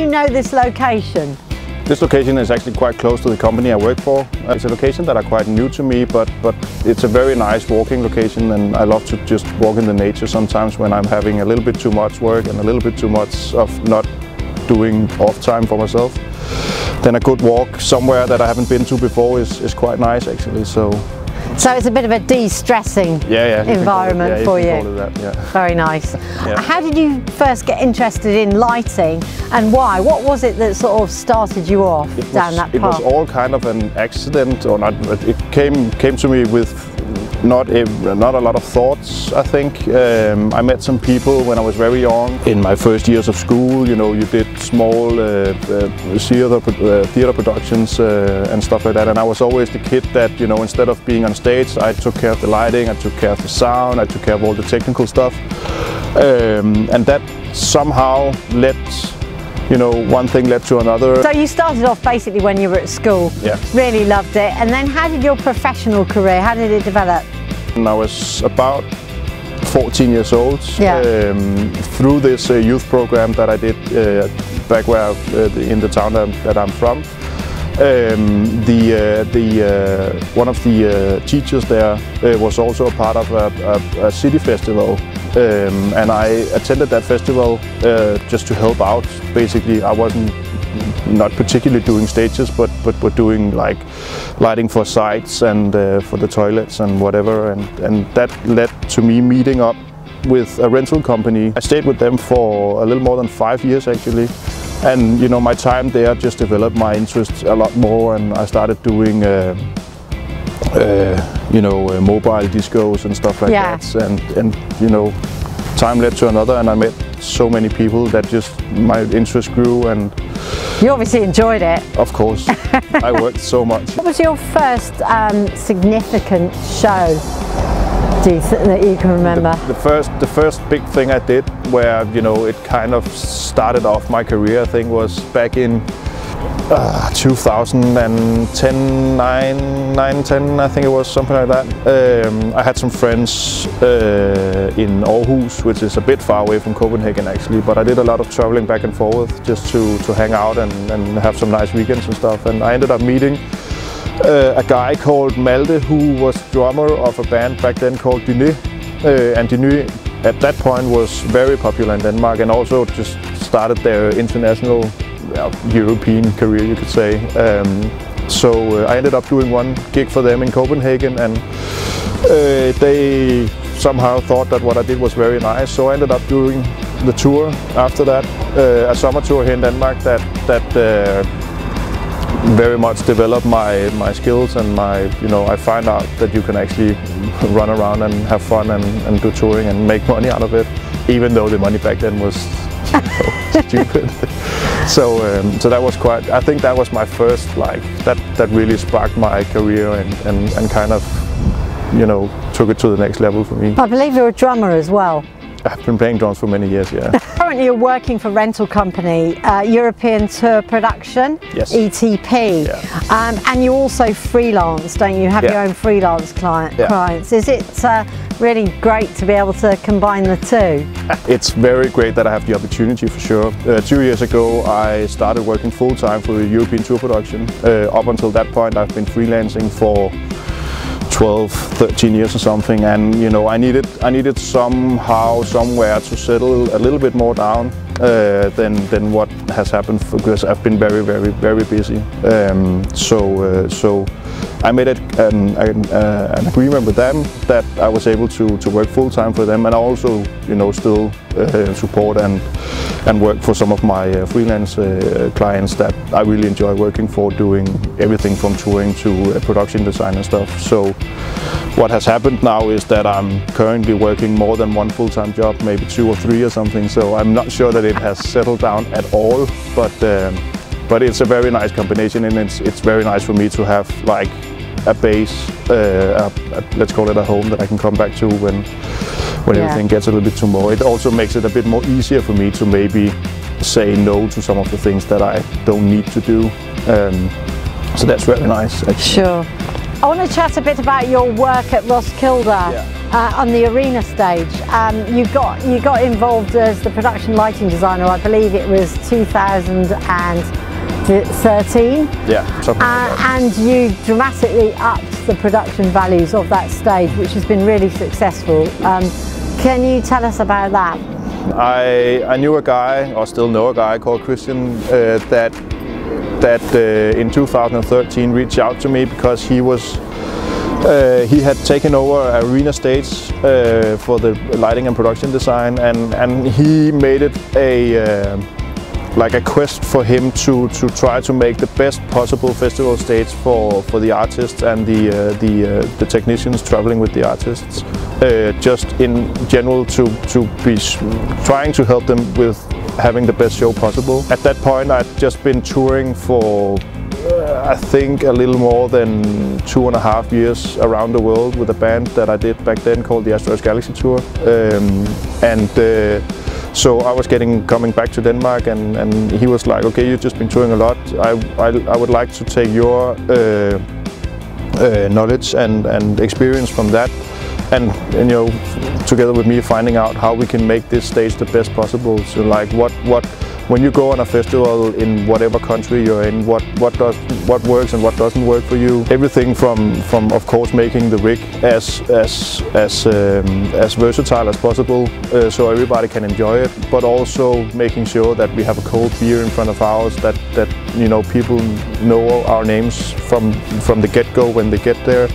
you know this location? This location is actually quite close to the company I work for. It's a location that are quite new to me, but it's a very nice walking location, and I love to just walk in the nature sometimes when I'm having a little bit too much work and a little bit too much of not doing off time for myself. Then a good walk somewhere that I haven't been to before is quite nice actually. So it's a bit of a de-stressing environment for you. That, yeah. Very nice. Yeah. How did you first get interested in lighting, and why? What was it that sort of started you off down that path? It was all kind of an accident, or not. It came to me with not a lot of thoughts, I think. I met some people when I was very young. In my first years of school, you know, you did small theater productions and stuff like that. And I was always the kid that, you know, instead of being on stage, I took care of the lighting, I took care of the sound, I took care of all the technical stuff. And that somehow led, you know, one thing led to another. So you started off basically when you were at school. Yeah. Really loved it. And then how did your professional career, how did it develop? And I was about 14 years old. Yeah. Through this youth program that I did back where in the town that I'm from. One of the teachers there was also a part of a city festival, and I attended that festival just to help out. Basically, I wasn't not particularly doing stages, but doing like lighting for sites and for the toilets and whatever, and that led to me meeting up with a rental company. I stayed with them for a little more than 5 years actually. And you know, my time there just developed my interest a lot more, and I started doing you know, mobile discos and stuff like that. And you know, time led to another, and I met so many people that just my interest grew. And you obviously enjoyed it. Of course. I worked so much. What was your first significant show that you can remember? The first big thing I did, where, you know, it kind of started off my career, I think, was back in 2010, 9, 10, I think it was, something like that. I had some friends in Aarhus, which is a bit far away from Copenhagen actually, but I did a lot of traveling back and forth just to hang out and have some nice weekends and stuff. And I ended up meeting a guy called Malte, who was drummer of a band back then called Danish. And Danish at that point was very popular in Denmark, and also just started their international European career, you could say. So I ended up doing one gig for them in Copenhagen, and they somehow thought that what I did was very nice. So I ended up doing the tour after that, a summer tour here in Denmark that very much developed my skills and you know, I find out that you can actually run around and have fun and do touring and make money out of it, even though the money back then was stupid. So that was quite, I think that was my first, like, that really sparked my career and kind of, you know, took it to the next level for me. I believe you're a drummer as well. I've been playing drums for many years, yeah. Currently you're working for rental company, European Tour Production, yes. ETP, yeah. And you also freelance, don't you? You have your own freelance clients. Is it really great to be able to combine the two? It's very great that I have the opportunity, for sure. 2 years ago I started working full-time for the European Tour Production. Up until that point I've been freelancing for 12, 13 years or something, and you know, I needed somehow, somewhere to settle a little bit more down than what has happened, because I've been very busy. So I made an agreement with them that I was able to work full time for them, and I also, you know, still support and work for some of my freelance clients that I really enjoy working for, doing everything from touring to production design and stuff. So what has happened now is that I'm currently working more than one full-time job, maybe 2 or 3 or something. So I'm not sure that it has settled down at all, but it's a very nice combination, and it's very nice for me to have like a base, let's call it a home that I can come back to when everything gets a little bit too more. It also makes it a bit more easier for me to maybe say no to some of the things that I don't need to do. So that's very nice, actually. Sure. I want to chat a bit about your work at Roskilde. on the arena stage. You got involved as the production lighting designer. I believe it was 2013. Yeah, something like that. And you dramatically upped the production values of that stage, which has been really successful. Can you tell us about that? I knew a guy, or still know a guy, called Christian that in 2013 reached out to me because he had taken over arena stage for the lighting and production design, and he made it like a quest for him to try to make the best possible festival stage for the artists and the technicians traveling with the artists, just in general to be trying to help them with having the best show possible. At that point I'd just been touring for I think a little more than 2.5 years around the world with a band that I did back then called the Asteroids Galaxy Tour, so I was coming back to Denmark, and he was like, okay, you've just been touring a lot, I would like to take your knowledge and experience from that, and you know, together with me finding out how we can make this stage the best possible. So like when you go on a festival in whatever country you're in, what works and what doesn't work for you. Everything from of course making the rig as versatile as possible, so everybody can enjoy it, but also making sure that we have a cold beer in front of ours, that you know, people know our names from the get-go when they get there,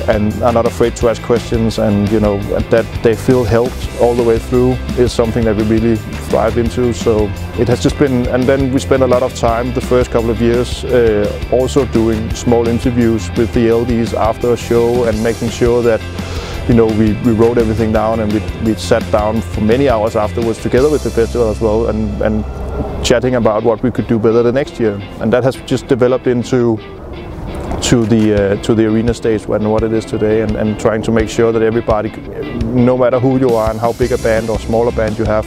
and are not afraid to ask questions, and you know, that they feel helped all the way through is something that we really thrive into. So it has just been, and then we spent a lot of time the first couple of years also doing small interviews with the LDs after a show, and making sure that, you know, we wrote everything down, and we sat down for many hours afterwards together with the festival as well, and chatting about what we could do better the next year. And that has just developed into the arena stage and what it is today, and trying to make sure that everybody, no matter who you are and how big a band or smaller band you have,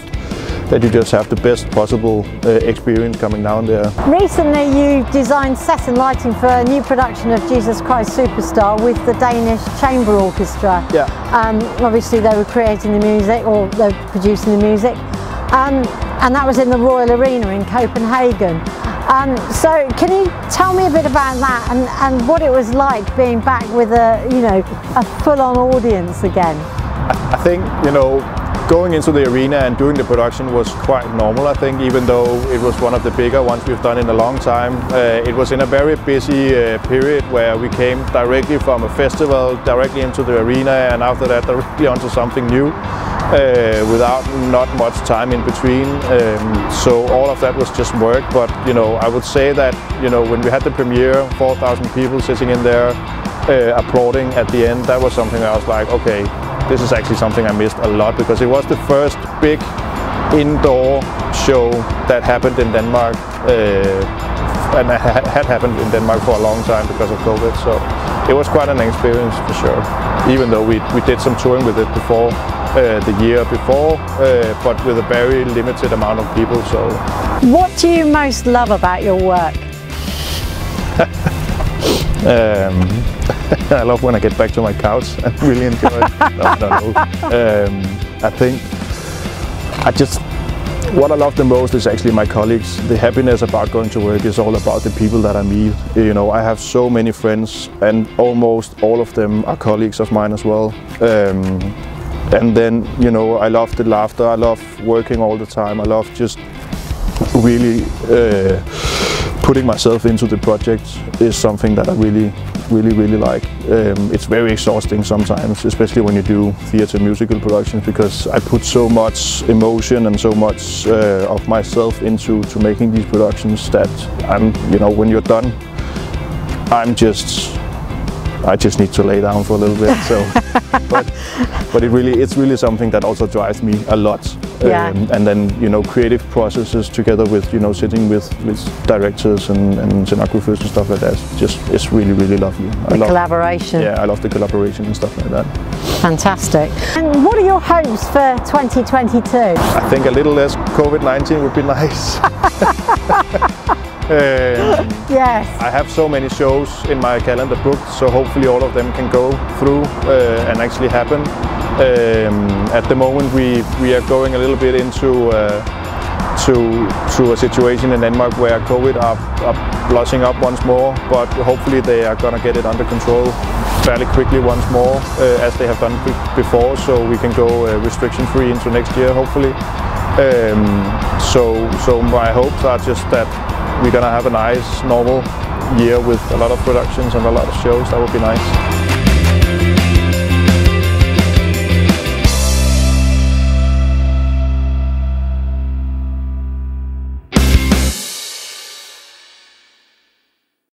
that you just have the best possible experience coming down there. Recently you designed set and lighting for a new production of Jesus Christ Superstar with the Danish Chamber Orchestra. Yeah. Obviously they were creating the music, or they were producing the music, and that was in the Royal Arena in Copenhagen. So can you tell me a bit about that, and what it was like being back with a full-on audience again? I think, you know, going into the arena and doing the production was quite normal, I think, even though it was one of the bigger ones we've done in a long time. It was in a very busy period where we came directly from a festival directly into the arena, and after that directly onto something new, without not much time in between. So all of that was just work. But you know, I would say that, you know, when we had the premiere, 4,000 people sitting in there applauding at the end, that was something I was like, okay, this is actually something I missed a lot, because it was the first big indoor show that happened in Denmark, and had happened in Denmark for a long time because of COVID. So it was quite an experience for sure, even though we did some touring with it before, the year before, but with a very limited amount of people. So what do you most love about your work? I love when I get back to my couch and really enjoy it. No, I don't know. I think what I love the most is actually my colleagues. The happiness about going to work is all about the people that I meet. You know, I have so many friends, and almost all of them are colleagues of mine as well. And then, you know, I love the laughter. I love working all the time. I love just really putting myself into the project is something that I really like. It's very exhausting sometimes, especially when you do theatre musical productions, because I put so much emotion and so much of myself into making these productions that you know, when you're done, I just need to lay down for a little bit. So, but it's really something that also drives me a lot. Yeah. And then, you know, creative processes together with, you know, sitting with directors and scenographers and stuff like that. It's really lovely. The collaboration. Yeah, I love the collaboration and stuff like that. Fantastic. And what are your hopes for 2022? I think a little less COVID-19 would be nice. Yes. I have so many shows in my calendar booked, so hopefully all of them can go through and actually happen. At the moment we are going a little bit into to a situation in Denmark where COVID are blushing up once more, but hopefully they are going to get it under control fairly quickly once more, as they have done before, so we can go restriction free into next year hopefully. So my hopes are just that we're going to have a nice normal year with a lot of productions and a lot of shows. That would be nice.